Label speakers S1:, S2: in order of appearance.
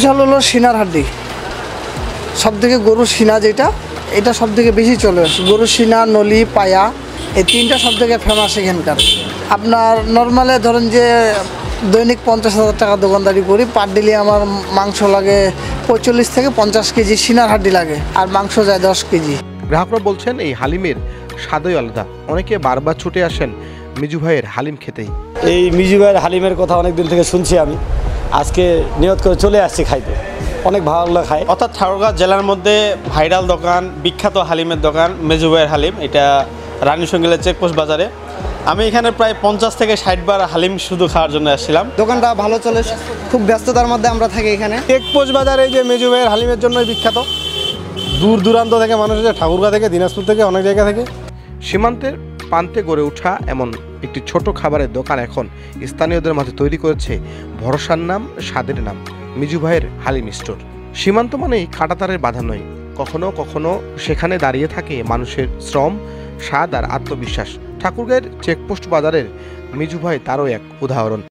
S1: Special হলো সিনার হাড্ডি, সব থেকে গরুর সিনা যেটা, এটা সব থেকে বেশি চলে। গরুর সিনা, নলি, পায়া, এই তিনটা সব থেকে ফেমাস এখানকার। আপনার নর্মালে ধরেন যে দৈনিক 50,000 টাকা দোকানদারি করি, পার ডেলি আমার মাংস লাগে 45 থেকে 50 কেজি সিনার হাড্ডি লাগে, আর মাংস যায় 10 কেজি।
S2: গ্রাহকরা বলছেন এই হালিমের স্বাদই আলাদা। অনেকে বারবার ছুটে আসেন মিজু ভাইয়ের হালিম খেতেই।
S3: এই মিজু ভাইয়ের হালিমের কথা অনেক দিন থেকে শুনছি আমি, আজকে নিয়ত করে চলে আসছি খাইতে, অনেক ভালো খায়।
S4: অর্থাৎ ঠাকুরগাঁও জেলার মধ্যে ভাইরাল দোকান, বিখ্যাত হালিমের দোকান মিজু ভাইয়ের হালিম, এটা রানী সঙ্গিলের চেকপোস্ট বাজারে। আমি এখানে প্রায় 50 থেকে 60 বার হালিম শুধু খাওয়ার জন্য আসছিলাম।
S5: দোকানটা ভালো চলে, খুব ব্যস্ততার মধ্যে আমরা থাকি এখানে।
S6: চেকপোস্ট বাজারে যে মিজু ভাইয়ের হালিমের জন্যই বিখ্যাত। দূর দূরান্ত থেকে মানুষ এসে, ঠাকুরগাঁও থেকে, দিনাজপুর থেকে, অনেক জায়গা থেকে।
S2: সীমান্তের প্রান্তে গড়ে ওঠা এমন একটি ছোট খাবারের দোকান এখন স্থানীয়দের মাঝে তৈরি করেছে ভরসার নাম, স্বাদের নাম, মিজু ভাইয়ের হালিম স্টোর। সীমান্ত মানেই কাঁটাতারের বাধা নয়, কখনো কখনো সেখানে দাঁড়িয়ে থাকে মানুষের শ্রম, স্বাদ আর আত্মবিশ্বাস। ঠাকুরগাঁয়ের চেকপোস্ট বাজারের মিজু ভাই তারও এক উদাহরণ।